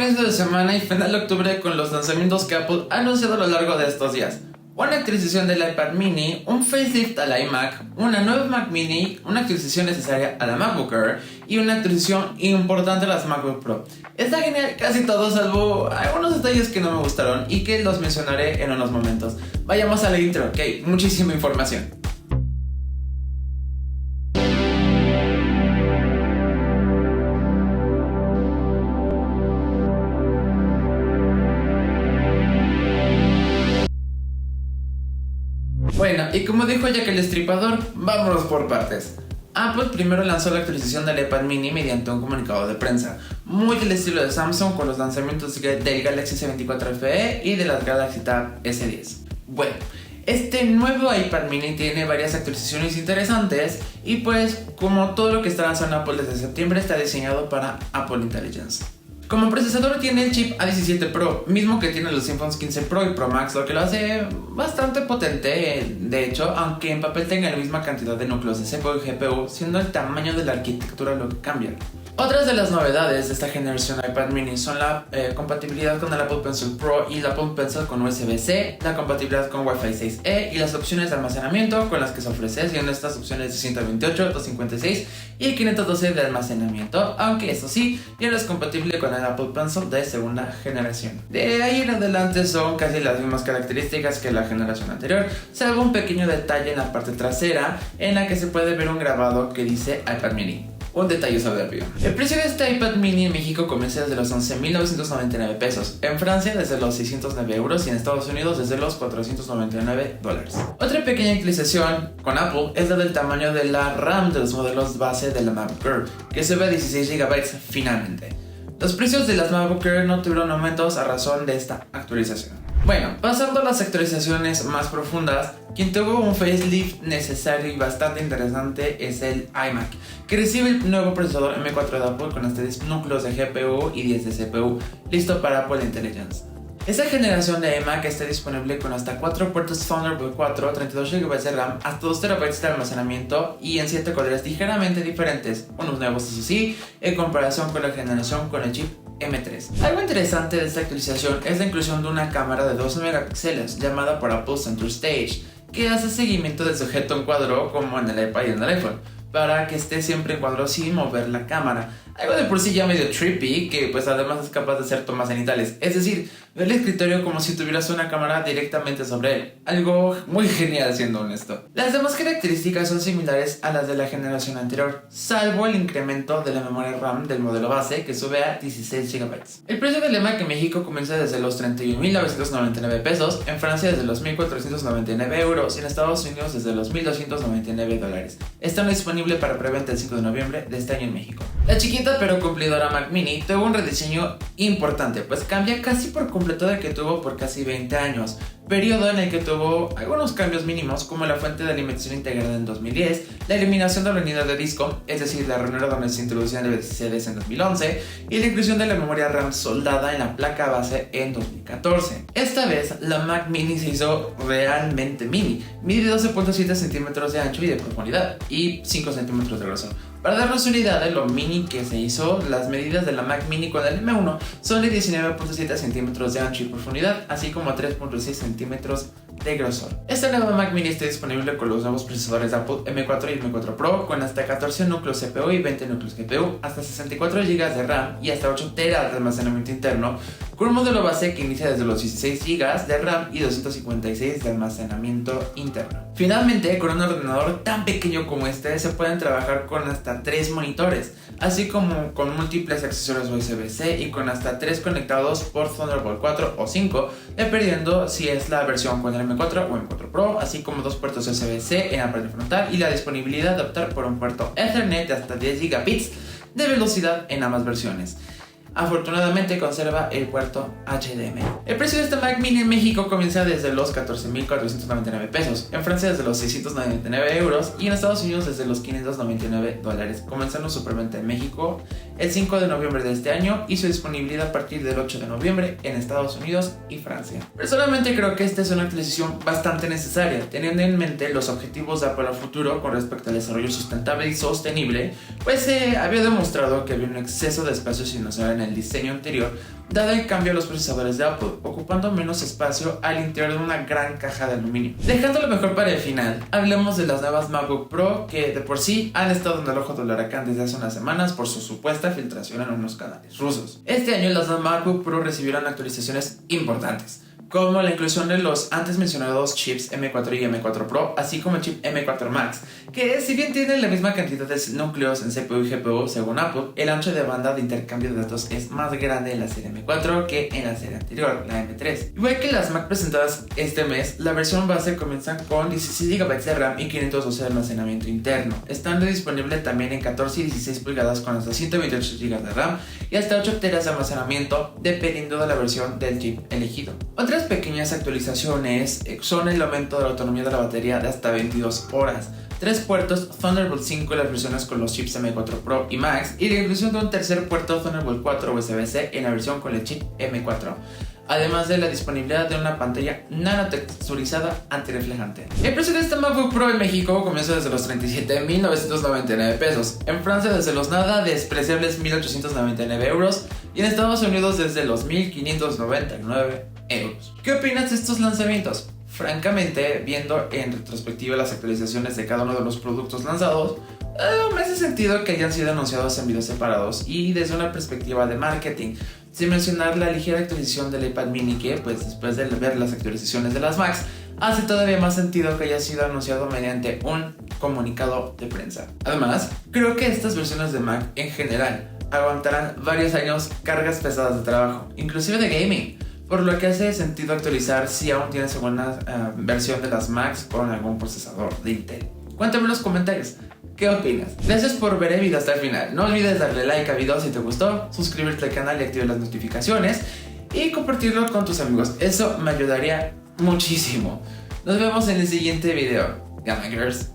comienzo de semana y final de octubre con los lanzamientos que Apple ha anunciado a lo largo de estos días. Una actualización del iPad mini, un facelift a la iMac, una nueva Mac mini, una actualización necesaria a la MacBook Air y una actualización importante a las MacBook Pro. Está genial casi todo salvo algunos detalles que no me gustaron y que los mencionaré en unos momentos. Vayamos a la intro, que hay muchísima información. Bueno, y como dijo Jack el Destripador, vámonos por partes. Apple primero lanzó la actualización del iPad mini mediante un comunicado de prensa, muy del estilo de Samsung con los lanzamientos del Galaxy S24 FE y de las Galaxy Tab S10. Bueno, este nuevo iPad mini tiene varias actualizaciones interesantes y pues como todo lo que está lanzando Apple desde septiembre está diseñado para Apple Intelligence. Como procesador tiene el chip A17 Pro, mismo que tiene los iPhones 15 Pro y Pro Max, lo que lo hace bastante potente, de hecho, aunque en papel tenga la misma cantidad de núcleos de CPU y GPU, siendo el tamaño de la arquitectura lo que cambia. Otras de las novedades de esta generación iPad mini son la compatibilidad con el Apple Pencil Pro y el Apple Pencil con USB-C, la compatibilidad con Wi-Fi 6E y las opciones de almacenamiento con las que se ofrece, siendo estas opciones de 128, 256 y 512 de almacenamiento, aunque eso sí, ya no es compatible con el Apple Pencil de segunda generación. De ahí en adelante son casi las mismas características que la generación anterior, salvo un pequeño detalle en la parte trasera en la que se puede ver un grabado que dice iPad mini. Un detalle soberbio. El precio de este iPad mini en México comienza desde los 11.999 pesos, en Francia desde los 609 euros y en Estados Unidos desde los 499 dólares. Otra pequeña actualización con Apple es la del tamaño de la RAM de los modelos base de la MacBook Air, que sube a 16 GB finalmente. Los precios de las MacBook Air no tuvieron aumentos a razón de esta actualización. Bueno, pasando a las actualizaciones más profundas, quien tuvo un facelift necesario y bastante interesante es el iMac, que recibe el nuevo procesador M4 de Apple con hasta 10 núcleos de GPU y 10 de CPU, listo para Apple Intelligence. Esta generación de iMac está disponible con hasta 4 puertos Thunderbolt 4, 32 GB de RAM, hasta 2 TB de almacenamiento y en 7 colores ligeramente diferentes, unos nuevos eso sí, en comparación con la generación con el chip M3. Algo interesante de esta actualización es la inclusión de una cámara de 12 megapíxeles llamada por Apple Center Stage, que hace seguimiento del sujeto en cuadro como en el iPad y en el iPhone, para que esté siempre en cuadro sin mover la cámara. Algo de por sí ya medio trippy, que pues además es capaz de hacer tomas cenitales, es decir, ver el escritorio como si tuvieras una cámara directamente sobre él. Algo muy genial, siendo honesto. Las demás características son similares a las de la generación anterior, salvo el incremento de la memoria RAM del modelo base, que sube a 16 GB. El precio del iMac en México comienza desde los 31.999 pesos, en Francia desde los 1.499 euros y en Estados Unidos desde los 1.299 dólares. Está disponible para preventa el 5 de noviembre de este año en México. La chiquita pero cumplidora Mac Mini tuvo un rediseño importante, pues cambia casi por completo del que tuvo por casi 20 años, periodo en el que tuvo algunos cambios mínimos como la fuente de alimentación integrada en 2010, la eliminación de la unidad de disco, es decir, la ranura donde se introducían LCDs en 2011 y la inclusión de la memoria RAM soldada en la placa base en 2014. Esta vez la Mac Mini se hizo realmente mini, mide 12.7 centímetros de ancho y de profundidad y 5 centímetros de grosor. Para darnos una idea de lo mini que se hizo, las medidas de la Mac Mini con el M1 son de 19.7 centímetros de ancho y profundidad, así como 3.6 centímetros de grosor. Esta nueva Mac Mini está disponible con los nuevos procesadores de Apple M4 y M4 Pro, con hasta 14 núcleos CPU y 20 núcleos GPU, hasta 64 GB de RAM y hasta 8 TB de almacenamiento interno, con un modelo base que inicia desde los 16 GB de RAM y 256 de almacenamiento interno. Finalmente, con un ordenador tan pequeño como este, se pueden trabajar con hasta 3 monitores, así como con múltiples accesorios USB-C y con hasta 3 conectados por Thunderbolt 4 o 5, dependiendo si es la versión con el M4 o M4 Pro, así como 2 puertos USB-C en la parte frontal y la disponibilidad de optar por un puerto Ethernet de hasta 10 gigabits de velocidad en ambas versiones. Afortunadamente conserva el puerto HDMI. El precio de esta Mac Mini en México comienza desde los 14.499 pesos, en Francia desde los 699 euros y en Estados Unidos desde los 599 dólares, comenzando su preventa en México el 5 de noviembre de este año y su disponibilidad a partir del 8 de noviembre en Estados Unidos y Francia. Personalmente creo que esta es una actualización bastante necesaria, teniendo en mente los objetivos de Apple a futuro con respecto al desarrollo sustentable y sostenible, pues se había demostrado que había un exceso de espacio sin usar en el diseño anterior, dado el cambio a los procesadores de Apple, ocupando menos espacio al interior de una gran caja de aluminio. Dejando lo mejor para el final, hablemos de las nuevas MacBook Pro que de por sí han estado en el ojo del huracán desde hace unas semanas por su supuesta filtración en unos canales rusos. Este año las nuevas MacBook Pro recibieron actualizaciones importantes, como la inclusión de los antes mencionados chips M4 y M4 Pro, así como el chip M4 Max, que si bien tienen la misma cantidad de núcleos en CPU y GPU según Apple, el ancho de banda de intercambio de datos es más grande en la serie M4 que en la serie anterior, la M3. Igual que las Mac presentadas este mes, la versión base comienza con 16 GB de RAM y 512 de almacenamiento interno, estando disponible también en 14 y 16 pulgadas con hasta 128 GB de RAM y hasta 8 TB de almacenamiento, dependiendo de la versión del chip elegido. Otras pequeñas actualizaciones son el aumento de la autonomía de la batería de hasta 22 horas, 3 puertos Thunderbolt 5 en las versiones con los chips M4 Pro y Max, y la inclusión de un tercer puerto Thunderbolt 4 USB-C en la versión con el chip M4, además de la disponibilidad de una pantalla nanotexturizada antirreflejante. El precio de esta MacBook Pro en México comienza desde los 37.999 pesos, en Francia desde los nada despreciables 1.899 euros y en Estados Unidos desde los 1.599 euros. ¿Qué opinas de estos lanzamientos? Francamente, viendo en retrospectiva las actualizaciones de cada uno de los productos lanzados, me hace sentido que hayan sido anunciados en videos separados y desde una perspectiva de marketing, sin mencionar la ligera actualización del iPad mini que, pues después de ver las actualizaciones de las Macs, hace todavía más sentido que haya sido anunciado mediante un comunicado de prensa. Además, creo que estas versiones de Mac en general aguantarán varios años cargas pesadas de trabajo, inclusive de gaming, por lo que hace sentido actualizar si aún tienes alguna versión de las Macs con algún procesador de Intel. Cuéntame en los comentarios, ¿qué opinas? Gracias por ver el video hasta el final. No olvides darle like al video si te gustó, suscribirte al canal y activar las notificaciones y compartirlo con tus amigos. Eso me ayudaría muchísimo. Nos vemos en el siguiente video. Gamma Girls.